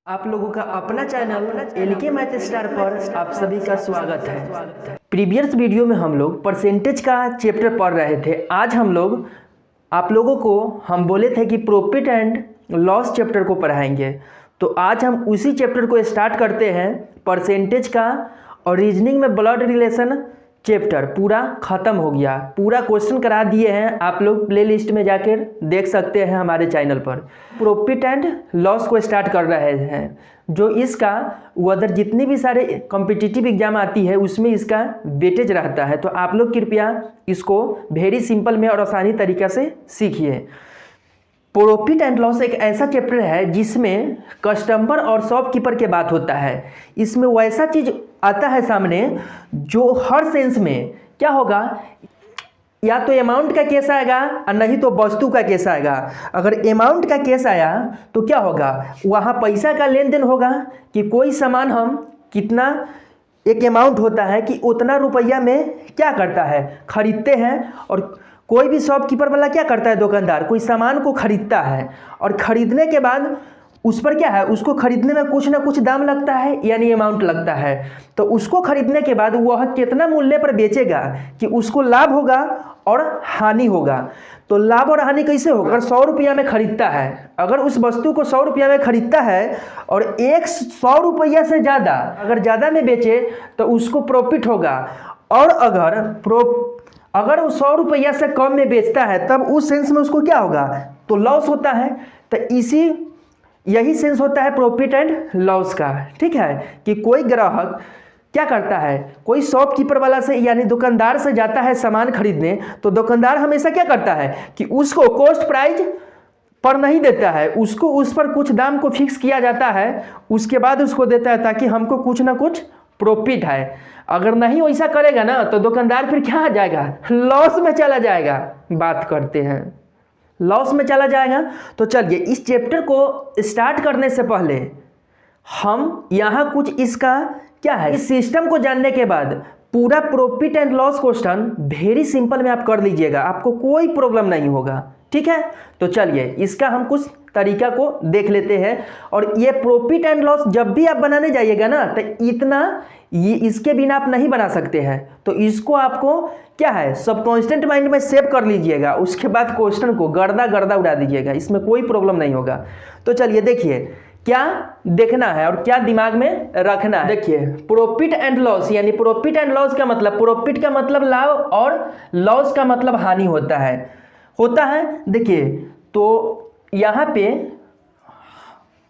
आप लोगों का अपना चैनल एलके मैथ स्टार पर आप सभी का स्वागत है। प्रीवियस वीडियो में हम लोग परसेंटेज का चैप्टर पढ़ रहे थे। आज हम लोग आप लोगों को हम बोले थे कि प्रॉफिट एंड लॉस चैप्टर को पढ़ाएंगे, तो आज हम उसी चैप्टर को स्टार्ट करते हैं। परसेंटेज का और रीजनिंग में ब्लड रिलेशन चैप्टर पूरा ख़त्म हो गया, पूरा क्वेश्चन करा दिए हैं। आप लोग प्लेलिस्ट में जाकर देख सकते हैं हमारे चैनल पर। प्रॉफिट एंड लॉस को स्टार्ट कर रहे हैं, जो इसका अदर जितनी भी सारे कॉम्पिटिटिव एग्जाम आती है उसमें इसका वेटेज रहता है। तो आप लोग कृपया इसको वेरी सिंपल में और आसानी तरीक़ा से सीखिए। प्रॉफिट एंड लॉस एक ऐसा चैप्टर है जिसमें कस्टमर और शॉपकीपर के बात होता है। इसमें वैसा चीज़ आता है सामने जो हर सेंस में क्या होगा, या तो अमाउंट का केस आएगा और नहीं तो वस्तु का केस आएगा। अगर अमाउंट का केस आया तो क्या होगा, वहाँ पैसा का लेन देन होगा कि कोई सामान हम कितना एक अमाउंट होता है कि उतना रुपया में क्या करता है खरीदते हैं। और कोई भी शॉपकीपर वाला क्या करता है, दुकानदार कोई सामान को खरीदता है और ख़रीदने के बाद उस पर क्या है, उसको खरीदने में कुछ ना कुछ दाम लगता है यानी अमाउंट लगता है। तो उसको खरीदने के बाद वह कितना मूल्य पर बेचेगा कि उसको लाभ होगा और हानि होगा। तो लाभ और हानि कैसे होगा, अगर 100 रुपया में खरीदता है, अगर उस वस्तु को 100 रुपया में खरीदता है और 100 रुपया से ज़्यादा अगर ज़्यादा में बेचे तो उसको प्रॉफिट होगा। और अगर वो 100 रुपया से कम में बेचता है तब उस सेंस में उसको क्या होगा, तो लॉस होता है। तो यही सेंस होता है प्रॉफिट एंड लॉस का। ठीक है, कि कोई ग्राहक क्या करता है, कोई शॉपकीपर वाला से यानी दुकानदार से जाता है सामान खरीदने, तो दुकानदार हमेशा क्या करता है कि उसको कॉस्ट प्राइस पर नहीं देता है, उसको उस पर कुछ दाम को फिक्स किया जाता है, उसके बाद उसको देता है ताकि हमको कुछ ना कुछ प्रॉफिट है। अगर नहीं वैसा करेगा ना तो दुकानदार फिर क्या आ जाएगा, लॉस में चला जाएगा। बात करते हैं लॉस में चला जाएगा। तो चलिए इस चैप्टर को स्टार्ट करने से पहले हम यहाँ कुछ इसका क्या है, इस सिस्टम को जानने के बाद पूरा profit and loss question very simple में आप कर लीजिएगा, आपको कोई प्रॉब्लम नहीं होगा। ठीक है, तो चलिए इसका हम कुछ तरीका को देख लेते हैं। और ये प्रॉफिट एंड लॉस जब भी आप बनाने जाइएगा ना तो ये इसके बिना आप नहीं बना सकते हैं। तो इसको आपको क्या है, सब कांस्टेंट माइंड में सेव कर लीजिएगा, उसके बाद क्वेश्चन को गर्दा उड़ा दीजिएगा, इसमें कोई प्रॉब्लम नहीं होगा। तो चलिए देखिए क्या देखना है और क्या दिमाग में रखना है। देखिए प्रॉफिट एंड लॉस यानी प्रॉफिट एंड लॉस का मतलब, प्रॉफिट का मतलब लाभ और लॉस का मतलब हानि होता है। देखिए तो यहाँ पे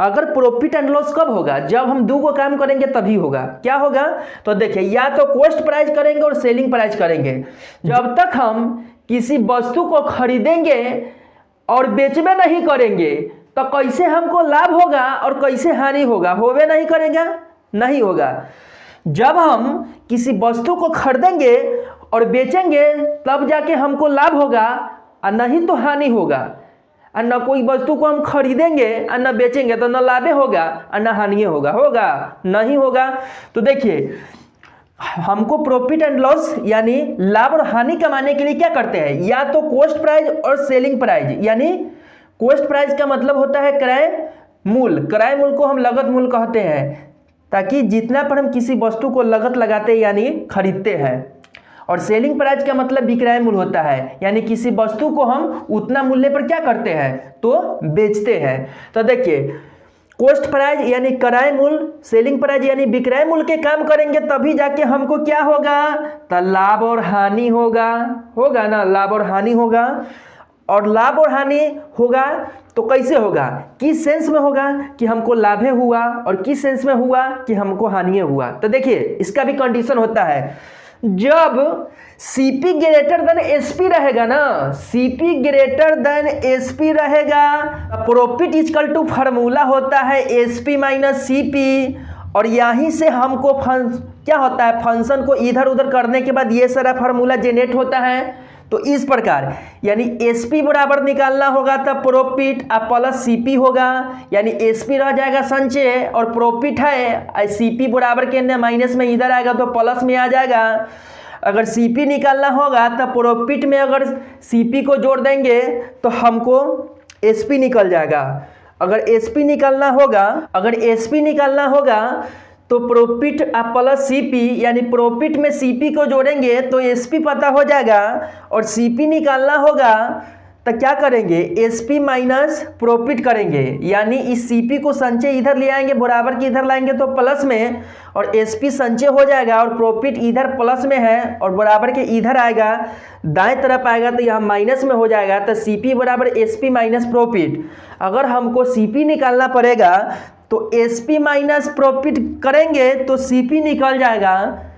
अगर प्रॉफिट एंड लॉस कब होगा, जब हम दो को काम करेंगे तभी होगा। क्या होगा, तो देखिए या तो कॉस्ट प्राइस करेंगे और सेलिंग प्राइस करेंगे। जब तक हम किसी वस्तु को खरीदेंगे और बेचबे नहीं करेंगे तो कैसे हमको लाभ होगा और कैसे हानि होगा, होवे नहीं करेगा, नहीं होगा। जब हम किसी वस्तु को खरीदेंगे और बेचेंगे तब जाके हमको लाभ होगा और नहीं तो हानि होगा। और न कोई वस्तु को हम खरीदेंगे और न बेचेंगे तो न लाभे होगा और न हानि होगा नहीं होगा। तो देखिए हमको प्रॉफिट एंड लॉस यानी लाभ और हानि कमाने के लिए क्या करते हैं, या तो कॉस्ट प्राइस और सेलिंग प्राइस। यानी कॉस्ट प्राइस का मतलब होता है क्रय मूल्य को हम लागत मूल्य कहते हैं, ताकि जितना पर हम किसी वस्तु को लागत लगाते हैं यानी खरीदते हैं। और सेलिंग प्राइस का मतलब विक्रय मूल्य होता है, यानी किसी वस्तु को हम उतना मूल्य पर क्या करते हैं, तो बेचते हैं। तो देखिए कॉस्ट प्राइस यानी क्रय मूल्य, सेलिंग प्राइस यानी विक्रय मूल्य के काम करेंगे तभी जाके हमको क्या होगा, तो लाभ और हानि होगा ना, लाभ और हानि होगा। और लाभ और हानि होगा तो कैसे होगा, किस सेंस में होगा कि हमको लाभ हुआ और किस सेंस में हुआ कि हमको हानि हुआ। तो देखिए इसका भी कंडीशन होता है, जब CP ग्रेटर देन SP रहेगा ना, CP ग्रेटर देन SP रहेगा, प्रॉफिट इक्वल टू फार्मूला होता है SP माइनस CP। और यहीं से हमको क्या होता है, फंक्शन को इधर उधर करने के बाद ये सारा फार्मूला जनरेट होता है। तो इस प्रकार यानी SP बराबर निकालना होगा तब प्रॉफिट प्लस CP होगा, यानी SP रह जाएगा संचय और प्रॉफिट है CP बराबर के माइनस में इधर आएगा तो प्लस में आ जाएगा। अगर CP निकालना होगा तब प्रॉफिट में अगर CP को जोड़ देंगे तो हमको SP निकल जाएगा। अगर एसपी निकालना होगा तो प्रॉफिट प्लस सीपी, यानी प्रॉफिट में सीपी को जोड़ेंगे तो एसपी पता हो जाएगा, और सीपी निकालना होगा तो क्या करेंगे, एसपी माइनस प्रॉफिट करेंगे, यानी इस सीपी को संचय इधर ले आएंगे, बराबर के इधर लाएंगे तो प्लस में, और एसपी संचय हो जाएगा, और प्रॉफिट इधर प्लस में है और बराबर के इधर आएगा, दाएं तरफ आएगा तो यहाँ माइनस में हो जाएगा, तो सीपी बराबर एसपी माइनस प्रॉफिट। अगर हमको सीपी निकालना पड़ेगा तो एसपी माइनस प्रॉफिट करेंगे तो सीपी निकल जाएगा।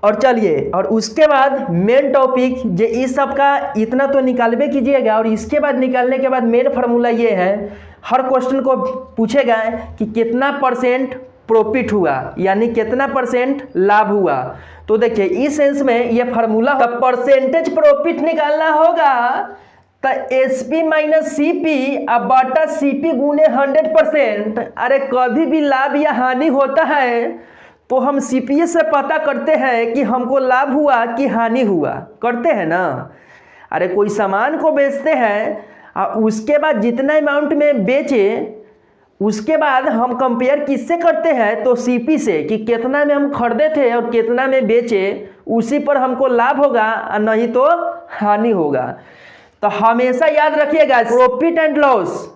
और चलिए, और उसके बाद मेन टॉपिक जो इस सब का इतना तो निकालबे कीजिएगा, और इसके बाद निकालने के बाद मेन फार्मूला ये है, हर क्वेश्चन को पूछेगा कि कितना परसेंट प्रॉफिट हुआ, यानी कितना परसेंट लाभ हुआ। तो देखिए इस सेंस में ये फार्मूला, परसेंटेज प्रॉफिट निकालना होगा तो एसपी माइनस सीपी अब बटा सीपी गुने 100%। अरे कभी भी लाभ या हानि होता है तो हम सीपीए से पता करते हैं कि हमको लाभ हुआ कि हानि हुआ, करते हैं ना। अरे कोई सामान को बेचते हैं और उसके बाद जितना अमाउंट में बेचे, उसके बाद हम कंपेयर किससे करते हैं, तो सीपी से, कि कितना में हम खरीदे थे और कितना में बेचे, उसी पर हमको लाभ होगा और नहीं तो हानि होगा। तो हमेशा याद रखिएगा, प्रॉफिट एंड लॉस,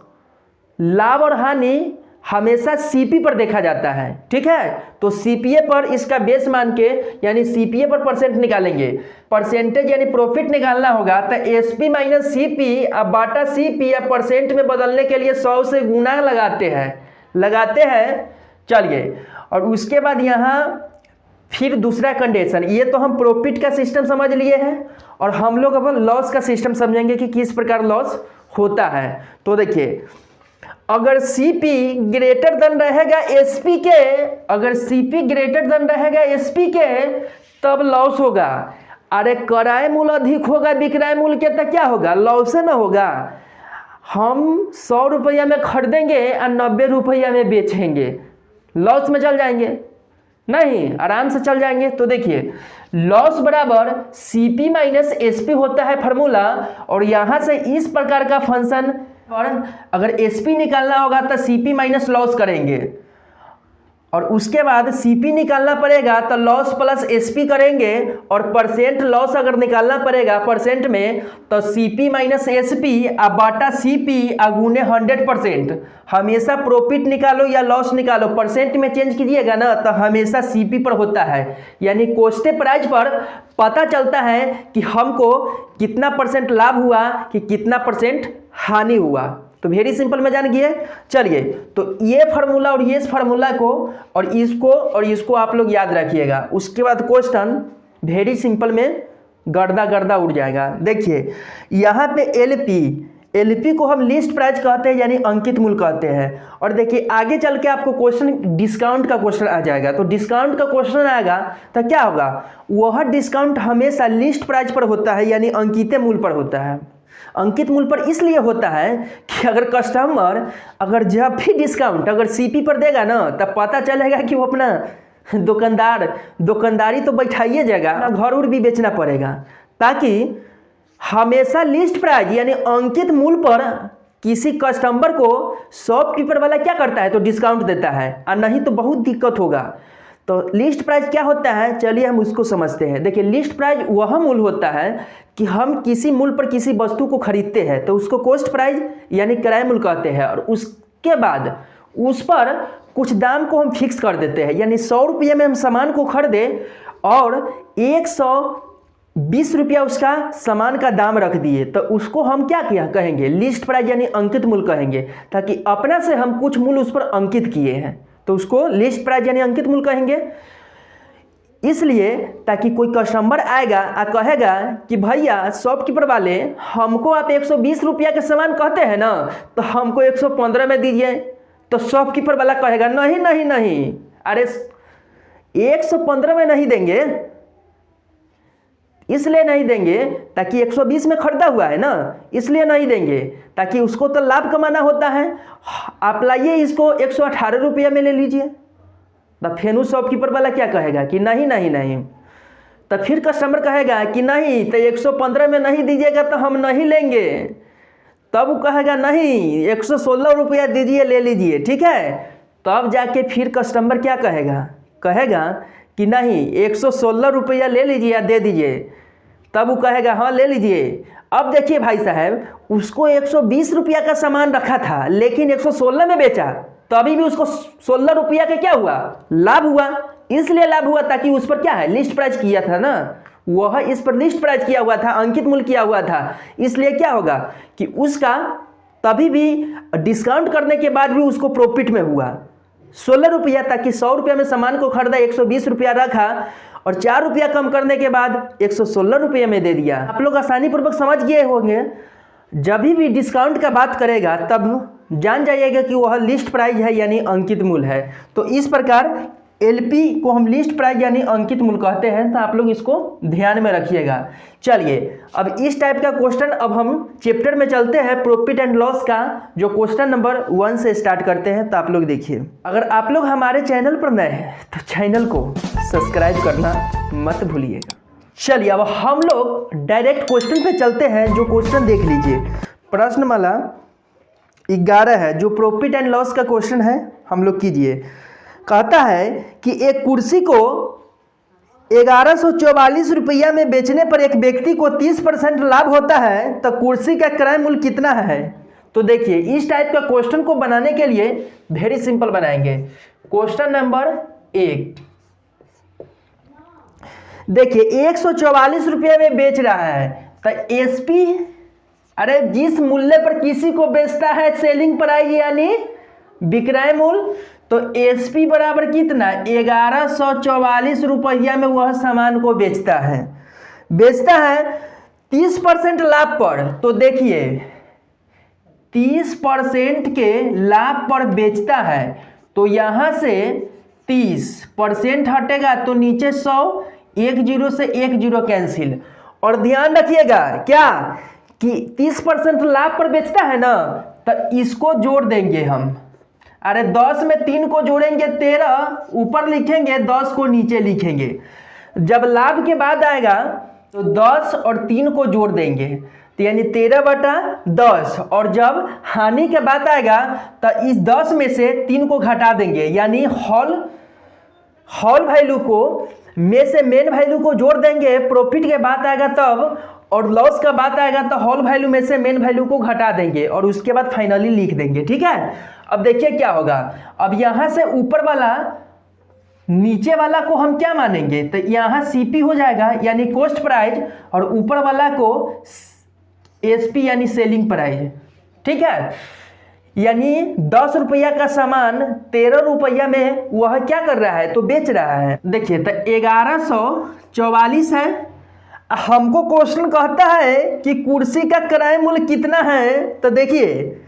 लाभ और हानि हमेशा सीपी पर देखा जाता है, ठीक है। तो सीपीए पर इसका बेस मान के, यानी सीपीए पर परसेंट निकालेंगे, परसेंटेज यानी प्रॉफिट निकालना होगा तो एसपी माइनस सीपी अब बाटा सीपी या परसेंट में बदलने के लिए 100 से गुना लगाते हैं। चलिए, और उसके बाद यहाँ फिर दूसरा कंडीशन, ये तो हम प्रॉफिट का सिस्टम समझ लिए हैं, और हम लोग अब लॉस का सिस्टम समझेंगे कि किस प्रकार लॉस होता है। तो देखिए, अगर सीपी ग्रेटर देन रहेगा एसपी के, अगर सीपी ग्रेटर देन रहेगा एसपी के तब लॉस होगा। अरे क्रय मूल्य अधिक होगा विक्रय मूल्य के तो क्या होगा, लॉस ना होगा। हम 100 रुपया में खरीदेंगे और 90 रुपया में बेचेंगे, लॉस में चल जाएंगे? नहीं, आराम से चल जाएंगे। तो देखिए, लॉस बराबर सीपी माइनस एसपी होता है फार्मूला, और यहाँ से इस प्रकार का फंक्शन, और अगर एसपी निकालना होगा तो सीपी माइनस लॉस करेंगे, और उसके बाद सीपी निकालना पड़ेगा तो लॉस प्लस एसपी करेंगे, और परसेंट लॉस अगर निकालना पड़ेगा परसेंट में तो सीपी माइनस एसपी अब बाटा सीपी गुने 100%। हमेशा प्रॉफिट निकालो या लॉस निकालो, परसेंट में चेंज कीजिएगा ना तो हमेशा सीपी पर होता है, यानी कॉस्ट प्राइस पर पता चलता है कि हमको कितना परसेंट लाभ हुआ कि कितना परसेंट हानि हुआ। तो वेरी सिंपल में जान गए। चलिए, तो ये फार्मूला और ये फार्मूला को और इसको आप लोग याद रखिएगा। उसके बाद क्वेश्चन वेरी सिंपल में गर्दा उड़ जाएगा। देखिए यहाँ पे एलपी को हम लिस्ट प्राइस कहते हैं, यानी अंकित मूल्य कहते हैं। और देखिए आगे चल के आपको क्वेश्चन डिस्काउंट का क्वेश्चन आ जाएगा, तो डिस्काउंट का क्वेश्चन आएगा तो क्या होगा, वह डिस्काउंट हमेशा लिस्ट प्राइस पर होता है, यानी अंकित मूल्य पर होता है। अंकित मूल्य पर इसलिए होता है कि अगर कस्टमर अगर जब भी डिस्काउंट अगर सीपी पर देगा ना तब पता चलेगा कि वो अपना दुकानदारी तो बैठाइए जाएगा, घर उर भी बेचना पड़ेगा, ताकि हमेशा लिस्ट प्राइस यानी अंकित मूल्य पर किसी कस्टमर को शॉपकीपर वाला क्या करता है तो डिस्काउंट देता है, और नहीं तो बहुत दिक्कत होगा। तो लिस्ट प्राइस क्या होता है, चलिए हम उसको समझते हैं। देखिए लिस्ट प्राइस वह मूल्य होता है कि हम किसी मूल्य पर किसी वस्तु को खरीदते हैं तो उसको कॉस्ट प्राइस यानी क्रय मूल्य कहते हैं, और उसके बाद उस पर कुछ दाम को हम फिक्स कर देते हैं, यानी 100 रुपये में हम सामान को खरीदे और 120 रुपया उसका सामान का दाम रख दिए, तो उसको हम क्या किया कहेंगे, लिस्ट प्राइस यानी अंकित मूल्य कहेंगे, ताकि अपना से हम कुछ मूल्य उस पर अंकित किए हैं तो उसको लिस्ट प्राइस यानी अंकित मूल्य कहेंगे। इसलिए ताकि कोई कस्टमर आएगा और कहेगा कि भैया शॉपकीपर वाले हमको आप 120 रुपया के सामान कहते हैं ना, तो हमको 115 में दीजिए, तो शॉपकीपर वाला कहेगा नहीं नहीं नहीं, अरे 115 में नहीं देंगे, इसलिए नहीं देंगे ताकि 120 में खरीदा हुआ है ना, इसलिए नहीं देंगे, ताकि उसको तो लाभ कमाना होता है। आप लाइए इसको 118 रुपया में ले लीजिए, तो फेनू शॉपकीपर वाला क्या कहेगा कि नहीं नहीं नहीं, तो फिर कस्टमर कहेगा कि नहीं तो 115 में नहीं दीजिएगा तो हम नहीं लेंगे, तब वो कहेगा नहीं 116 रुपया दीजिए, ले लीजिए, ठीक है। तब जाके फिर कस्टमर क्या कहेगा, कहेगा कि नहीं 116 रुपया ले लीजिए या दे दीजिए। तब वो कहेगा हाँ ले लीजिए। अब देखिए भाई साहब, उसको 120 रुपया का सामान रखा था लेकिन 116 में बेचा, तभी भी उसको 16 रुपया का क्या हुआ, लाभ हुआ। इसलिए लाभ हुआ ताकि उस पर क्या है, लिस्ट प्राइस किया था ना, वह इस पर लिस्ट प्राइस किया हुआ था, अंकित मूल्य किया हुआ था। इसलिए क्या होगा कि उसका तभी भी डिस्काउंट करने के बाद भी उसको प्रॉफिट में हुआ 16 रुपया, ताकि 100 रुपया में सामान को खरीदा, 120 रुपया रखा और 4 रुपया कम करने के बाद 116 रुपये में दे दिया। आप लोग आसानी पूर्वक समझ गए होंगे। जब भी डिस्काउंट का बात करेगा तब जान जाइएगा कि वह लिस्ट प्राइस है यानी अंकित मूल्य है। तो इस प्रकार एलपी को हम लिस्ट प्राइस यानी अंकित मूल्य कहते हैं, तो आप लोग इसको ध्यान में रखिएगा। चलिए अब इस टाइप का क्वेश्चन अब हम चैप्टर में चलते हैं, प्रॉफिट एंड लॉस का, जो क्वेश्चन नंबर 1 से स्टार्ट करते हैं। तो आप लोग देखिए, अगर आप लोग हमारे चैनल पर नए हैं तो चैनल को सब्सक्राइब करना मत भूलिएगा। चलिए अब हम लोग डायरेक्ट क्वेश्चन पे चलते हैं। जो क्वेश्चन देख लीजिए, प्रश्नमाला 11 है, जो प्रॉफिट एंड लॉस का क्वेश्चन है, हम लोग कीजिए। कहता है कि एक कुर्सी को 1144 रुपया में बेचने पर एक व्यक्ति को 30% लाभ होता है, तो कुर्सी का क्रय मूल्य कितना है। तो देखिए इस टाइप का क्वेश्चन को बनाने के लिए वेरी सिंपल बनाएंगे। क्वेश्चन नंबर 1 देखिए, 144 रुपये में बेच रहा है, तो एसपी, अरे जिस मूल्य पर किसी को बेचता है सेलिंग प्राइस यानी विक्रय मूल्य, तो एसपी बराबर कितना, 1144 रुपया में वह सामान को बेचता है 30% लाभ पर। तो देखिए 30% के लाभ पर बेचता है, तो यहाँ से 30% हटेगा तो नीचे 100, 1 0 से 1 0 कैंसिल। और ध्यान रखिएगा क्या कि 30% लाभ पर बेचता है ना, तो इसको जोड़ देंगे हम। अरे 10 में 3 को जोड़ेंगे 13 ऊपर लिखेंगे, 10 को नीचे लिखेंगे। जब लाभ के बाद आएगा तो 10 और 3 को जोड़ देंगे, तो यानी 13/10। और जब हानि के बाद आएगा तो इस 10 में से 3 को घटा देंगे, यानी होल वैल्यू को में से मेन वैल्यू को जोड़ देंगे। प्रॉफिट के बाद आएगा तब, और लॉस का बात आएगा तो होल वैल्यू में से मेन वैल्यू को घटा देंगे और उसके बाद फाइनली लिख देंगे, ठीक है। अब देखिए क्या होगा, अब यहां से ऊपर वाला नीचे वाला को हम क्या मानेंगे, तो यहां सीपी हो जाएगा यानी कॉस्ट प्राइस, और ऊपर वाला को एसपी यानी सेलिंग प्राइस, ठीक है। यानी 10 रुपया का सामान 13 रुपया में वह क्या कर रहा है, तो बेच रहा है। देखिए तो 1144 है। हमको क्वेश्चन कहता है कि कुर्सी का क्रय मूल्य कितना है, तो देखिए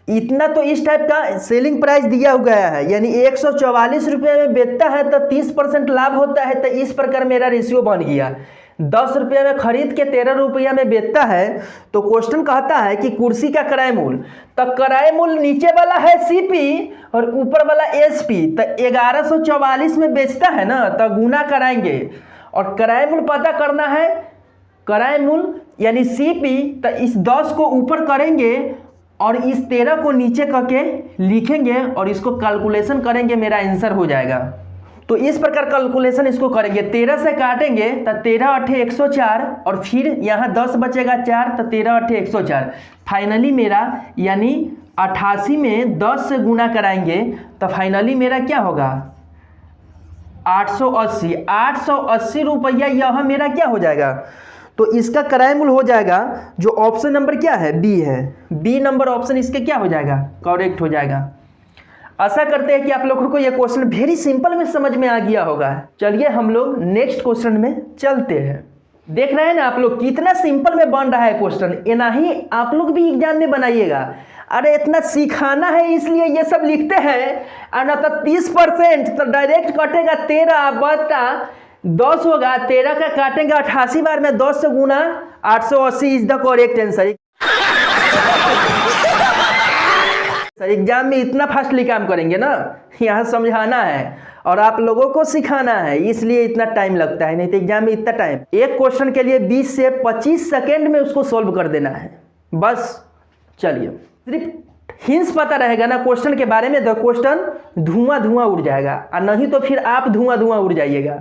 इतना, तो इस टाइप का सेलिंग प्राइस दिया हुआ है, यानी 144 रुपये में बेचता है तो 30% लाभ होता है। तो इस प्रकार मेरा रेशियो बन गया। 10 रुपये में खरीद के 13 रुपया में बेचता है, तो क्वेश्चन कहता है कि कुर्सी का क्रय मूल्य, तो क्रय मूल्य नीचे वाला है सीपी और ऊपर वाला एसपी। तो 1144 में बेचता है ना, तो गुना कराएंगे और क्रय मूल्य पता करना है, क्रय मूल्य यानी सीपी। तो इस 10 को ऊपर करेंगे और इस 13 को नीचे करके लिखेंगे और इसको कैलकुलेशन करेंगे, मेरा आंसर हो जाएगा। तो इस प्रकार कैलकुलेशन इसको करेंगे, 13 से काटेंगे तो 13 8 104 और फिर यहाँ 10 बचेगा 4, तो 13 8 104। फाइनली मेरा यानी 88 में 10 से गुना कराएंगे तो फाइनली मेरा क्या होगा, 880 रुपया यह मेरा क्या हो जाएगा, तो इसका क्रय मूल्य हो जाएगा। जो ऑप्शन नंबर क्या है, बी है। बी नंबर ऑप्शन इसके क्या हो जाएगा, करेक्ट हो जाएगा। आशा करते हैं कि आप लोगों को यह क्वेश्चन वेरी सिंपल में समझ में आ गया होगा। चलिए हम लोग नेक्स्ट क्वेश्चन में चलते हैं। देख रहे हैं ना आप लोग कितना सिंपल में बन रहा है क्वेश्चन। इतना ही आप लोग भी एग्जाम में बनाइएगा। अरे इतना सिखाना है इसलिए ये सब लिखते हैं। और ना तो 30% तो डायरेक्ट कटेगा 13/10 होगा, 13 का काटेंगे 88 बार में 10 से गुना 880 is the correct answer. Sir exam में इतना फास्टली काम करेंगे ना, यहाँ समझाना है और आप लोगों को सिखाना है, इसलिए इतना टाइम लगता है। नहीं तो एग्जाम में इतना टाइम, एक क्वेश्चन के लिए 20 से 25 सेकेंड में उसको सॉल्व कर देना है बस। चलिए, सिर्फ हिंस पता रहेगा ना क्वेश्चन के बारे में तो क्वेश्चन धुआं धुआं उड़ जाएगा, और नहीं तो फिर आप धुआं धुआं उड़ जाइएगा।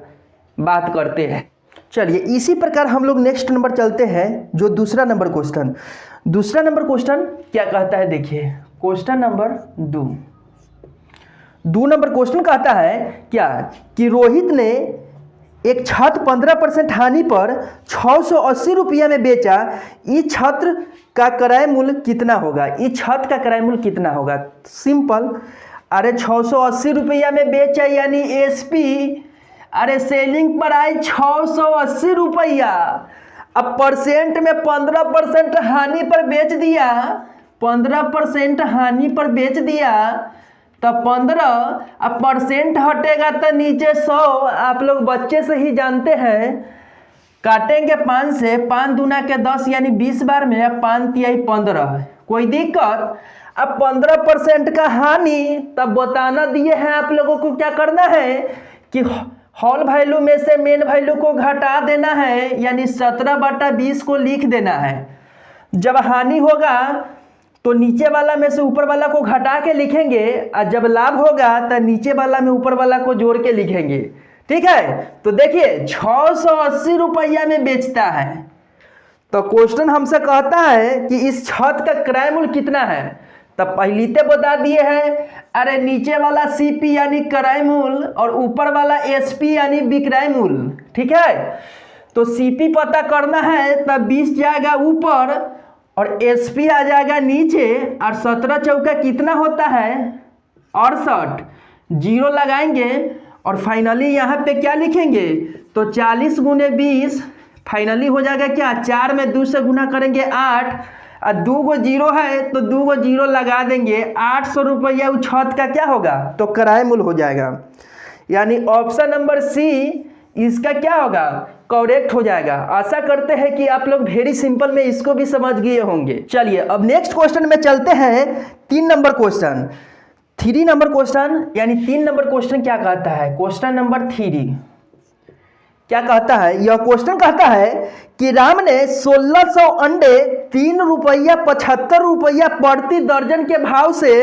बात करते हैं, चलिए इसी प्रकार हम लोग नेक्स्ट नंबर चलते हैं, जो दूसरा नंबर क्वेश्चन क्या कहता है। देखिए क्वेश्चन नंबर 2 नंबर क्वेश्चन कहता है क्या कि रोहित ने एक छत 15% हानि पर 680 रुपया में बेचा, इस छत्र का क्रय मूल्य कितना होगा। इस छत का क्रय मूल्य कितना होगा। सिंपल, अरे 680 रुपया में बेचा यानी एसपी, अरे सेलिंग प्राइस 680 रुपया। अब परसेंट में 15% हानि पर बेच दिया, 15% हानि पर बेच दिया तो 15, अब परसेंट हटेगा तो नीचे 100। आप लोग बच्चे से ही जानते हैं, काटेंगे 5 से, 5 दूना के 10 यानी 20 बार में, अब 5 तिहाई 15, कोई दिक्कत। अब 15% का हानि, तब बताना दिए हैं आप लोगों को क्या करना है कि होल वैल्यू में से मेन वैल्यू को घटा देना है, यानी 17/20 को लिख देना है। जब हानि होगा तो नीचे वाला में से ऊपर वाला को घटा के लिखेंगे, और जब लाभ होगा तो नीचे वाला में ऊपर वाला को जोड़ के लिखेंगे। ठीक है, तो देखिए 680 रुपया में बेचता है, तो क्वेश्चन हमसे कहता है कि इस छत का क्रय मूल्य कितना है। तब पहले तो बता दिए हैं, अरे नीचे वाला सीपी यानी क्रय मूल्य और ऊपर वाला एसपी यानी विक्रय मूल्य। ठीक है, तो सीपी पता करना है, तब 20 जाएगा ऊपर और एसपी आ जाएगा नीचे, और 17 चौका कितना होता है 68, 0 लगाएंगे और फाइनली यहाँ पे क्या लिखेंगे, तो 40 गुने 20 फाइनली हो जाएगा क्या, 4 में 2 से गुना करेंगे 8, और 2 गो 0 है तो 2 गो 0 लगा देंगे, 800 रुपया उस छत का क्या होगा, तो क्रय मूल्य हो जाएगा। यानी ऑप्शन नंबर सी इसका क्या होगा, करेक्ट हो जाएगा। आशा करते हैं कि आप लोग वेरी सिंपल में इसको भी समझ गए होंगे। चलिए अब नेक्स्ट क्वेश्चन में चलते हैं, 3 नंबर क्वेश्चन यानी 3 नंबर क्वेश्चन क्या कहता है। क्वेश्चन नंबर 3 क्या कहता है, यह क्वेश्चन कहता है कि राम ने 1600 अंडे 3 रुपया 75 रुपया प्रति दर्जन के भाव से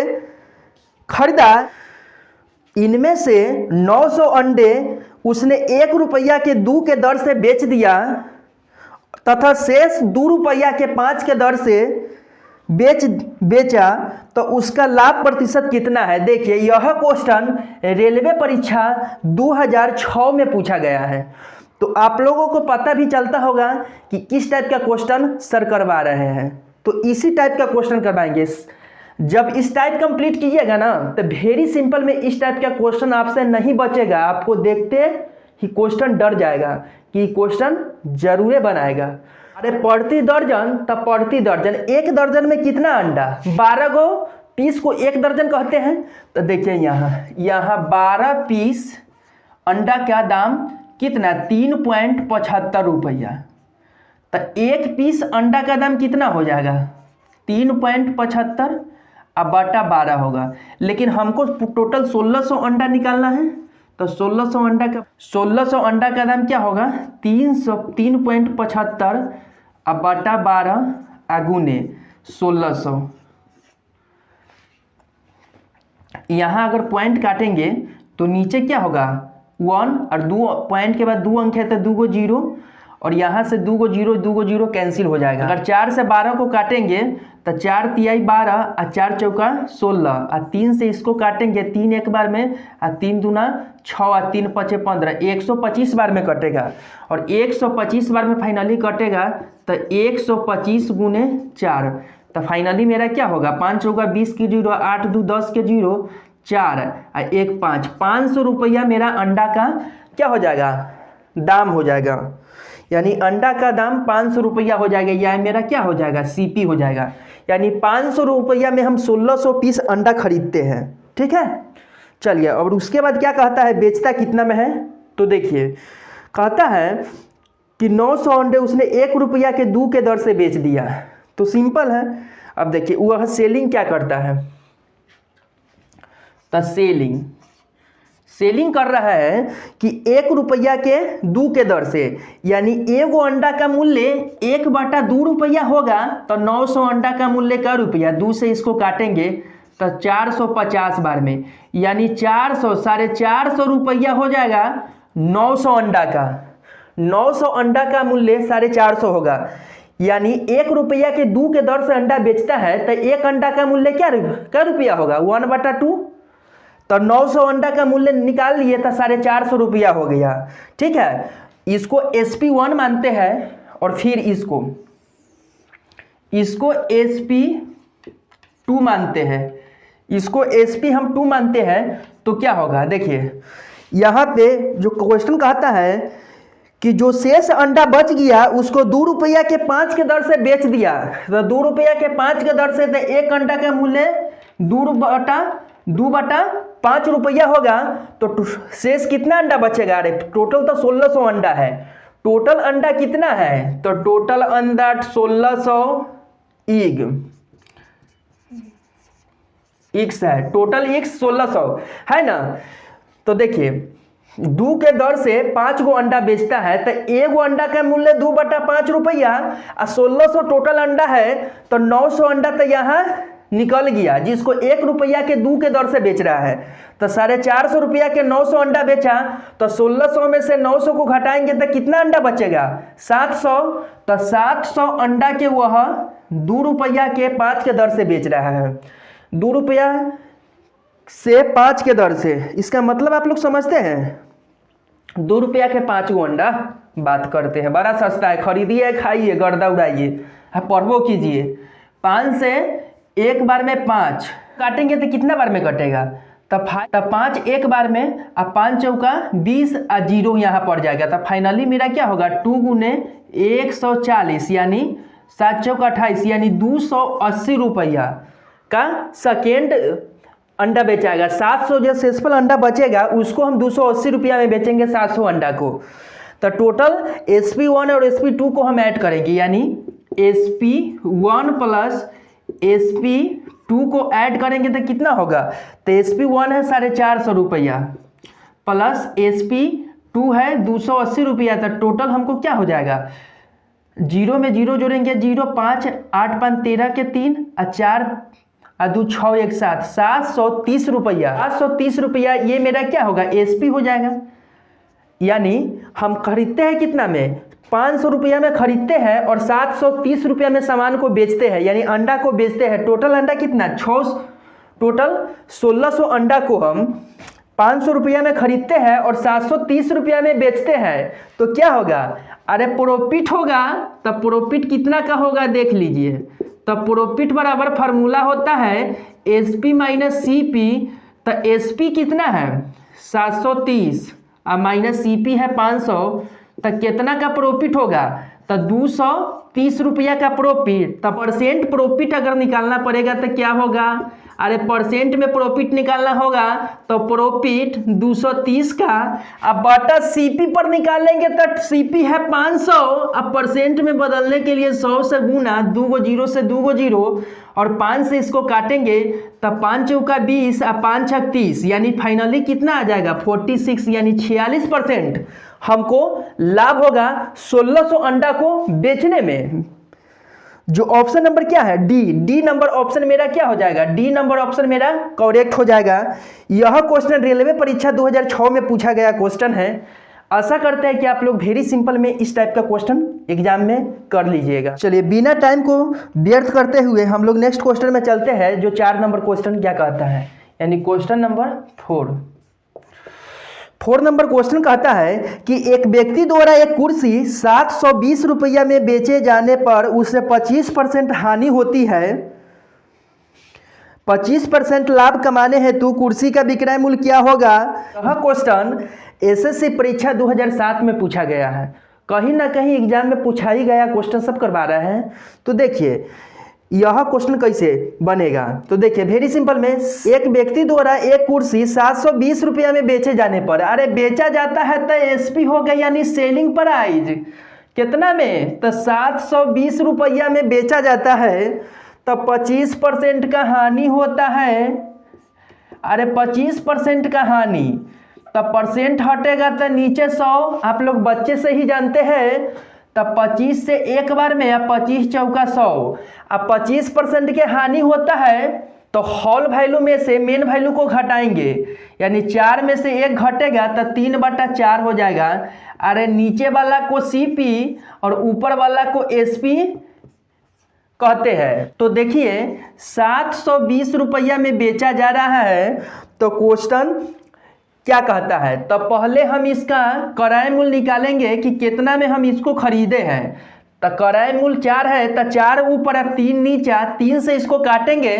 खरीदा। इनमें से 900 अंडे उसने 1 रुपया के 2 के दर से बेच दिया, तथा शेष 2 रुपया के 5 के दर से बेचा, तो उसका लाभ प्रतिशत कितना है। देखिए यह क्वेश्चन रेलवे परीक्षा 2006 में पूछा गया है, तो आप लोगों को पता भी चलता होगा कि किस टाइप का क्वेश्चन सर करवा रहे हैं, तो इसी टाइप का क्वेश्चन करवाएंगे। जब इस टाइप कंप्लीट कीजिएगा ना, तो वेरी सिंपल में इस टाइप का क्वेश्चन आपसे नहीं बचेगा। आपको देखते ही क्वेश्चन डर जाएगा कि क्वेश्चन जरूर बनाएगा। अरे प्रति दर्जन, तब प्रति दर्जन, 1 दर्जन में कितना अंडा, 12 गो 30 को 1 दर्जन कहते हैं। तो देखिए यहाँ 12 पीस अंडा का दाम कितना, 3.75 रुपया। तो 1 पीस अंडा का दाम कितना हो जाएगा, 3.75 अब बटा 12 होगा। लेकिन हमको टोटल 1600 अंडा निकालना है, तो 1600 अंडा का दाम क्या होगा, 3.75 अब बटा 12 अगुने 1600। यहाँ अगर पॉइंट काटेंगे तो नीचे क्या होगा 1, और 2 पॉइंट के बाद 2 अंक है तो 2 गो 0, और यहाँ से 2 गो 0 कैंसिल हो जाएगा। अगर 4 से 12 को काटेंगे तो 4 तिहाई 12 और 4 चौका 16, और 3 से इसको काटेंगे 3 एक बार में, और 3 दूना 6 और 3 पचे 15, 125 बार में कटेगा, और 125 बार में फाइनली कटेगा तो 125 गुने 4, तो फाइनली मेरा क्या होगा, 5 चौका 20 के 0, 8 दू 10 के 0, 4 और 1 5, 500 रुपया मेरा अंडा का क्या हो जाएगा, दाम हो जाएगा। यानी अंडा का दाम 500 रुपया हो जाएगा, या मेरा क्या हो जाएगा, सीपी हो जाएगा। यानी 500 रुपया में हम 1600 पीस अंडा खरीदते हैं। ठीक है, चलिए और उसके बाद क्या कहता है, बेचता कितना में है। तो देखिए कहता है कि 900 अंडे उसने 1 रुपया के 2 के दर से बेच दिया। तो सिंपल है, अब देखिए वह सेलिंग क्या करता है, तो सेलिंग कर रहा है कि 1 रुपया के 2 के दर से, यानी एगो अंडा का मूल्य 1/2 रुपया होगा, तो 900 अंडा का मूल्य का रुपया, 2 से इसको काटेंगे तो 450 बार में, यानी 400 रुपया हो जाएगा 900 अंडा का। 900 अंडा का मूल्य 450 होगा, यानी 1 रुपया के 2 के दर से अंडा बेचता है, तो एक अंडा का मूल्य क्या रुपया होगा, 1/2। तो 900 अंडा का मूल्य निकाल लिए तो 450 रुपया हो गया। ठीक है, इसको SP1 मानते हैं और फिर इसको SP2 मानते हैं। इसको SP हम 2 मानते हैं तो क्या होगा, देखिए यहाँ पे जो क्वेश्चन कहता है कि जो शेष अंडा बच गया उसको 2 रुपया के 5 के दर से बेच दिया, तो 2 रुपया के 5 के दर से तो एक अंडा का मूल्य 2/5 रुपया होगा। तो शेष कितना अंडा बचेगा, अरे टोटल तो 1600 अंडा है। टोटल अंडा कितना है, तो टोटल अंडा 1600 इग्स है। टोटल इग्स 1600 है ना। तो देखिए 2 के दर से 5 गो अंडा बेचता है, तो एगो अंडा का मूल्य 2/5 रुपया, और 1600 टोटल अंडा है, तो 900 अंडा तो यहाँ निकल गया, जिसको 1 रुपया के 2 के दर से बेच रहा है। तो 450 रुपया के 900 अंडा बेचा, तो 1600 में से 900 को घटाएंगे तो कितना अंडा बचेगा, 700। तो 700 अंडा के वह 2 रुपया के 5 के दर से बेच रहा है, 2 रुपया से 5 के दर से। इसका मतलब आप लोग समझते हैं, 2 रुपया के 5 गो अंडा बात करते हैं, बड़ा सस्ता है, खरीदिए खाइए गर्दा उड़ाइए, पढ़वो कीजिए। 5 से एक बार में 5 काटेंगे तो कितना बार में कटेगा, तब 5 एक बार में, अब 5 चौका 20 और 0 यहाँ पड़ जाएगा। तो फाइनली मेरा क्या होगा, 2 गुने 140 यानी 7 चौका 28, यानी 280 रुपया का सेकेंड अंडा बेचाएगा। 700 जो शेषफल अंडा बचेगा उसको हम 280 रुपया में बेचेंगे 700 अंडा को। तो टोटल SP1 और SP2 को हम ऐड करेंगे, यानी SP1 प्लस SP2 को ऐड करेंगे तो कितना होगा, तो SP1 है 450 रुपया प्लस SP2 है 280 रुपया, तो टोटल हमको क्या हो जाएगा, 0 में 0 जोड़ेंगे 0, 5 8 5 13 के 3 और 4 और 2 6 एक साथ 730 रुपया। 730 रुपया ये मेरा क्या होगा, SP हो जाएगा। यानी हम खरीदते हैं कितना में, 500 रुपया में खरीदते हैं और 730 रुपया में सामान को बेचते हैं, यानी अंडा को बेचते हैं। टोटल अंडा कितना, टोटल 1600 अंडा को हम 500 रुपया में खरीदते हैं और 730 रुपया में बेचते हैं, तो क्या होगा, अरे प्रॉफिट होगा। तब प्रॉफिट कितना का होगा देख लीजिए, तब प्रॉफिट बराबर फार्मूला होता है SP माइनस CP। तो SP कितना है 730 और माइनस CP है 500, तो कितना का प्रॉफिट होगा, तो 230 रुपया का प्रॉफिट। तो परसेंट प्रॉफिट अगर निकालना पड़ेगा तो क्या होगा, अरे परसेंट में प्रॉफिट निकालना होगा तो प्रॉफिट 230 का, अब बटा CP पर निकालेंगे तो CP है 500, अब परसेंट में बदलने के लिए 100 से गुना, 2 गो 0 से 2 गो 0 और 5 से इसको काटेंगे तो 5 चौका 20 और 5 छक 30, यानी फाइनली कितना आ जाएगा 46, यानी 46% हमको लाभ होगा 1600 अंडा को बेचने में। जो ऑप्शन नंबर क्या है, डी नंबर ऑप्शन मेरा क्या हो जाएगा, डी नंबर ऑप्शन मेरा करेक्ट हो जाएगा। यह क्वेश्चन रेलवे परीक्षा 2006 में पूछा गया क्वेश्चन है। आशा करते हैं कि आप लोग वेरी सिंपल में इस टाइप का क्वेश्चन एग्जाम में कर लीजिएगा। चलिए बिना टाइम को व्यर्थ करते हुए हम लोग नेक्स्ट क्वेश्चन में चलते हैं, जो 4 नंबर क्वेश्चन क्या कहता है, यानी क्वेश्चन नंबर 4 नंबर क्वेश्चन कहता है कि एक व्यक्ति द्वारा एक कुर्सी 720 रुपया में बेचे जाने पर उसे 25% हानि होती है। 25% लाभ कमाने हेतु कुर्सी का विक्रय मूल्य क्या होगा। यह क्वेश्चन SSC परीक्षा 2007 में पूछा गया है, कहीं ना कहीं एग्जाम में पूछा ही गया क्वेश्चन सब करवा रहे हैं। तो देखिए यह क्वेश्चन कैसे बनेगा, तो देखिए वेरी सिंपल में, एक व्यक्ति द्वारा एक कुर्सी 720 रुपया में बेचे जाने पर, अरे बेचा जाता है तो SP हो गया, यानी सेलिंग प्राइस कितना में, तो 720 रुपया में बेचा जाता है, तो 25% का हानि होता है। अरे 25% का हानि, तब परसेंट हटेगा तो नीचे 100, आप लोग बच्चे से ही जानते हैं। तब 25 से एक बार में, या 25 चौका 100। अब 25% के हानि होता है तो होल वैल्यू में से मेन वैल्यू को घटाएंगे, यानी 4 में से 1 घटेगा तो 3/4 हो जाएगा। अरे नीचे वाला को सीपी और ऊपर वाला को एसपी कहते हैं। तो देखिए 720 रुपया में बेचा जा रहा है, तो क्वेश्चन क्या कहता है। तो पहले हम इसका क्रय मूल्य निकालेंगे कि कितना में हम इसको खरीदे हैं। तो क्रय मूल्य 4 है, तो 4 ऊपर है 3 नीचा, 3 से इसको काटेंगे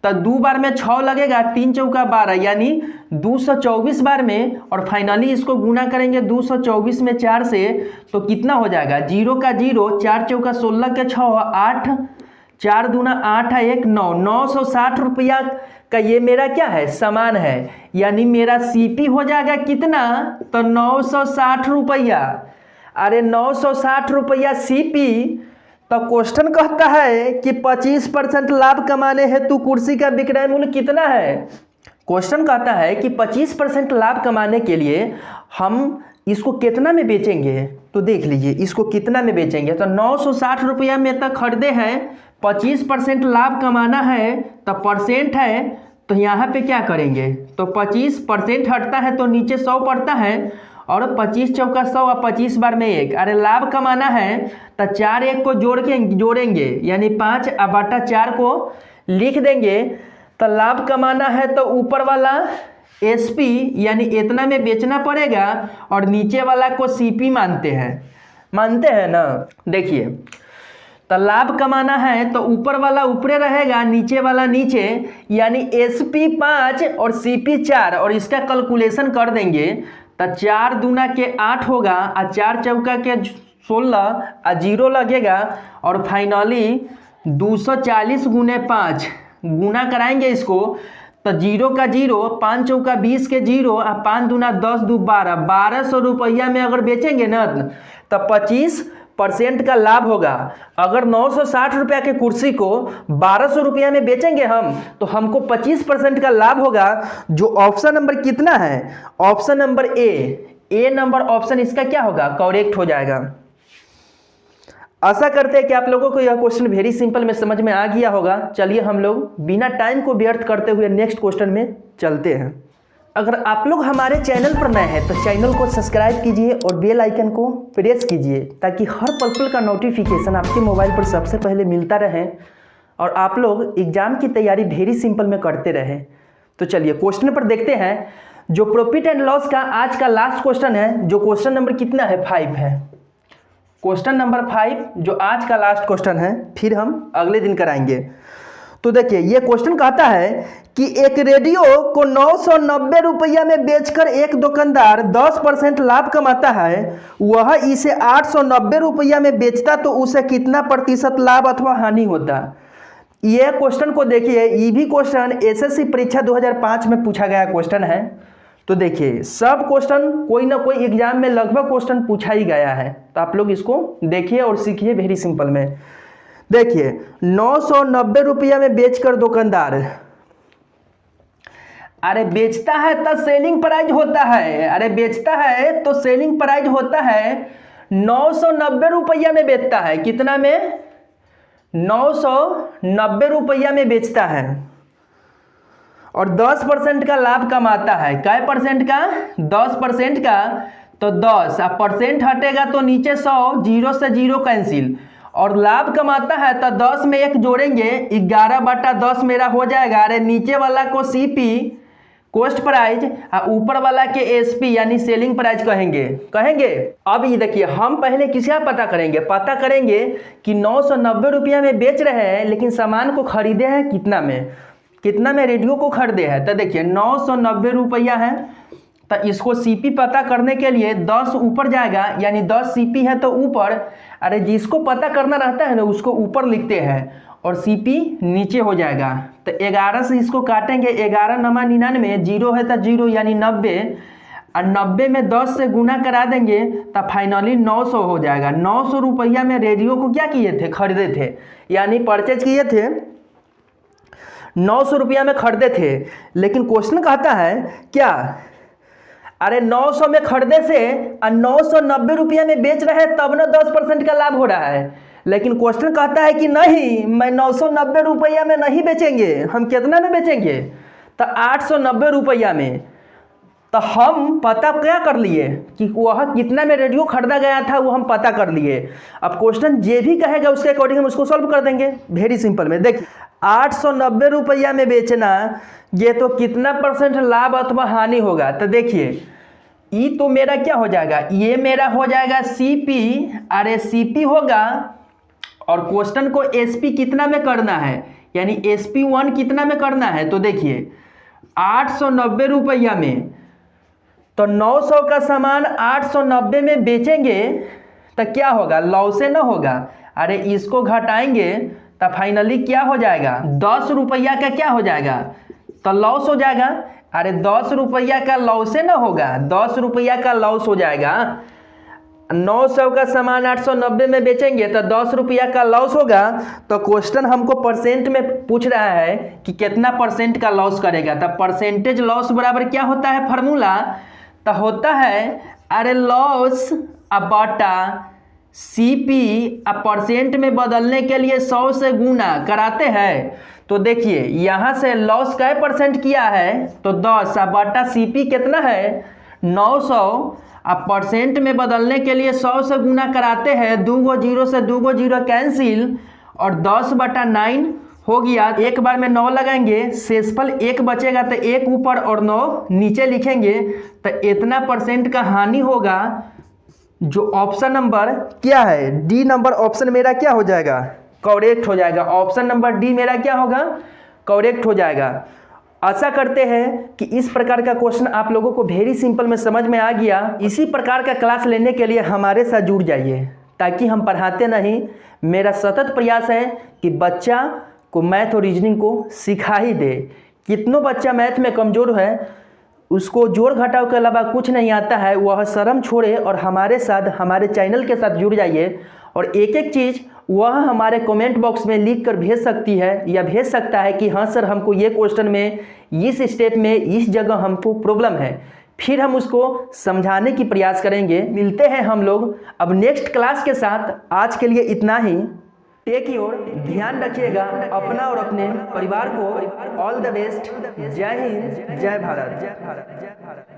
तो 2 बार में 6 लगेगा, 3 चौका 12 यानी 224 बार में, और फाइनली इसको गुना करेंगे 224 में 4 से, तो कितना हो जाएगा 0 का 0, 4 चौका 16 के 6, 8, 4 दूना 8 है 1, 9, 960 रुपया का ये मेरा क्या है सामान है, यानी मेरा सीपी हो जाएगा कितना, तो 960 रुपया। अरे 960 रुपया सीपी। तो क्वेश्चन कहता है कि 25% लाभ कमाने हेतु कुर्सी का विक्रय मूल्य कितना है। क्वेश्चन कहता है कि 25% लाभ कमाने के लिए हम इसको कितना में बेचेंगे। तो देख लीजिए इसको कितना में बेचेंगे। तो 960 रुपया में तक खरीदे हैं, 25% लाभ कमाना है, तो परसेंट है, तो यहाँ पे क्या करेंगे, तो 25% हटता है तो नीचे 100 पड़ता है, और 25 चौका 100 और 25 बार में 1। अरे लाभ कमाना है तो 4 1 को जोड़ेंगे यानी 5/4 को लिख देंगे। तो लाभ कमाना है तो ऊपर वाला एसपी यानी इतना में बेचना पड़ेगा, और नीचे वाला को सीपी मानते हैं ना। देखिए तो लाभ कमाना है तो ऊपर वाला ऊपरे रहेगा, नीचे वाला नीचे, यानी एसपी 5 और सीपी 4, और इसका कैलकुलेशन कर देंगे तो 4 दूना के 8 होगा, और 4 चौका के 16, और 0 लगेगा, और फाइनली 240 गुने 5 गुना कराएंगे इसको, तो 0 का 0, 5 चौका 20 के 0, और 5 दूना 10 दू 12, 1200 रुपया में अगर बेचेंगे ना तो 25% का लाभ होगा। अगर 960 रुपया के कुर्सी को 1200 रुपया में बेचेंगे हम, तो हमको 25% का लाभ होगा। जो ऑप्शन नंबर कितना है, option number A number option इसका क्या होगा, करेक्ट हो जाएगा। आशा करते हैं कि आप लोगों को यह क्वेश्चन वेरी सिंपल में समझ में आ गया होगा। चलिए हम लोग बिना टाइम को व्यर्थ करते हुए नेक्स्ट क्वेश्चन में चलते हैं। अगर आप लोग हमारे चैनल पर नए हैं तो चैनल को सब्सक्राइब कीजिए और बेल आइकन को प्रेस कीजिए, ताकि हर पल का नोटिफिकेशन आपके मोबाइल पर सबसे पहले मिलता रहे, और आप लोग एग्जाम की तैयारी वेरी सिंपल में करते रहें। तो चलिए क्वेश्चन पर देखते हैं। जो प्रॉफिट एंड लॉस का आज का लास्ट क्वेश्चन है, जो क्वेश्चन नंबर कितना है, 5 है। क्वेश्चन नंबर 5 जो आज का लास्ट क्वेश्चन है, फिर हम अगले दिन कराएंगे। तो देखिए ये क्वेश्चन कहता है कि एक रेडियो को 990 रुपया में बेचकर एक दुकानदार 10% लाभ कमाता है, वह इसे 890 रुपया में बेचता तो उसे कितना प्रतिशत लाभ अथवा हानि होता। यह क्वेश्चन को देखिए, ये भी क्वेश्चन एसएससी परीक्षा 2005 में पूछा गया क्वेश्चन है। तो देखिए सब क्वेश्चन कोई ना कोई एग्जाम में लगभग क्वेश्चन पूछा ही गया है, तो आप लोग इसको देखिए और सीखिए वेरी सिंपल में। देखिए 990 रुपया में बेचकर दुकानदार, अरे बेचता है तो सेलिंग प्राइस होता है, अरे बेचता है तो सेलिंग प्राइस होता है 990 रुपया में बेचता है। कितना में, 990 रुपया में बेचता है, और 10% का लाभ कमाता है। कै परसेंट का, 10% का, तो 10, अब परसेंट हटेगा तो नीचे 100, 0 से 0 कैंसिल, और लाभ कमाता है तो 10 में 1 जोड़ेंगे, 11/10 मेरा हो जाएगा। अरे नीचे वाला को सीपी कॉस्ट प्राइस, और ऊपर वाला के एसपी यानी सेलिंग प्राइस कहेंगे। अब ये देखिए हम पहले किसका पता करेंगे कि 990 रुपया में बेच रहे हैं, लेकिन सामान को खरीदे हैं कितना में रेडियो को खरीदे हैं। तो देखिए 990 रुपया है, तो इसको सीपी पता करने के लिए 10 ऊपर जाएगा, यानी 10 सीपी है तो ऊपर। अरे जिसको पता करना रहता है ना उसको ऊपर लिखते हैं, और सीपी नीचे हो जाएगा। तो 11 से इसको काटेंगे, 11 नमा 99, 0 है तो 0 यानी 90, और 90 में 10 से गुना करा देंगे तो फाइनली 900 हो जाएगा। 900 रुपया में रेडियो को क्या किए थे, खरीदे थे, यानी परचेज किए थे, 900 रुपया में खरीदे थे। लेकिन क्वेश्चन कहता है क्या, अरे 900 में खरीदे से 990 रुपया में बेच रहे हैं, तब ना 10% का लाभ हो रहा है। लेकिन क्वेश्चन कहता है कि नहीं, मैं 990 रुपया में नहीं बेचेंगे, हम कितना में बेचेंगे, तो 890 रुपया में। तो हम पता क्या कर लिए कि वह कितना में रेडियो खरीदा गया था, वो हम पता कर लिए। अब क्वेश्चन जे भी कहेगा उसके अकॉर्डिंग हम उसको सॉल्व कर देंगे। वेरी सिंपल में देखिए, 890 रुपया में बेचना, ये तो कितना परसेंट लाभ अथवा हानि होगा। तो देखिए, ये तो मेरा क्या हो जाएगा, ये मेरा हो जाएगा CP, अरे CP होगा, और क्वेश्चन को SP कितना में करना है, यानी SP1 कितना में करना है। तो देखिए 890 रुपया में, तो 900 का सामान 890 में बेचेंगे तो क्या होगा, लॉस से ना होगा। अरे इसको घटाएंगे तो फाइनली क्या हो जाएगा, 10 रुपया का क्या हो जाएगा, तो लॉस हो जाएगा। अरे 10 रुपया का लॉस से ना होगा, 10 रुपया का लॉस हो जाएगा। 900 का सामान 890 में बेचेंगे तो 10 रुपया का लॉस होगा। तो क्वेश्चन हमको परसेंट में पूछ रहा है कि कितना परसेंट का लॉस करेगा। तो परसेंटेज लॉस बराबर क्या होता है, फार्मूला तो होता है, अरे लॉस बटा CP, अब परसेंट में बदलने के लिए 100 से गुना कराते हैं। तो देखिए यहाँ से लॉस कै परसेंट किया है, तो 10, अब बटा CP कितना है 900, अब परसेंट में बदलने के लिए 100 से गुना कराते हैं, 2 गो 0 से 2 गो 0 कैंसिल, और 10 बटा 9 हो गया। एक बार में 9 लगाएंगे, शेषफल 1 बचेगा, तो 1 ऊपर और 9 नीचे लिखेंगे, तो इतना परसेंट का हानि होगा। जो ऑप्शन नंबर क्या है, D नंबर ऑप्शन मेरा क्या हो जाएगा, करेक्ट हो जाएगा। ऑप्शन नंबर D मेरा क्या होगा, करेक्ट हो जाएगा। आशा करते हैं कि इस प्रकार का क्वेश्चन आप लोगों को वेरी सिंपल में समझ में आ गया। इसी प्रकार का क्लास लेने के लिए हमारे साथ जुड़ जाइए, ताकि हम पढ़ाते नहीं, मेरा सतत प्रयास है कि बच्चा को मैथ और रीजनिंग को सिखा ही दे। कितनों बच्चा मैथ में कमज़ोर है, उसको जोड़ घटाव के अलावा कुछ नहीं आता है, वह शर्म छोड़े और हमारे साथ, हमारे चैनल के साथ जुड़ जाइए। और एक एक चीज़ वह हमारे कमेंट बॉक्स में लिख कर भेज सकती है, या भेज सकता है कि हाँ सर हमको ये क्वेश्चन में, इस स्टेप में, इस जगह हमको प्रॉब्लम है, फिर हम उसको समझाने की प्रयास करेंगे। मिलते हैं हम लोग अब नेक्स्ट क्लास के साथ। आज के लिए इतना ही। टेक योर, ध्यान रखिएगा अपना और अपने परिवार को। All the best. जय हिंद, जय भारत।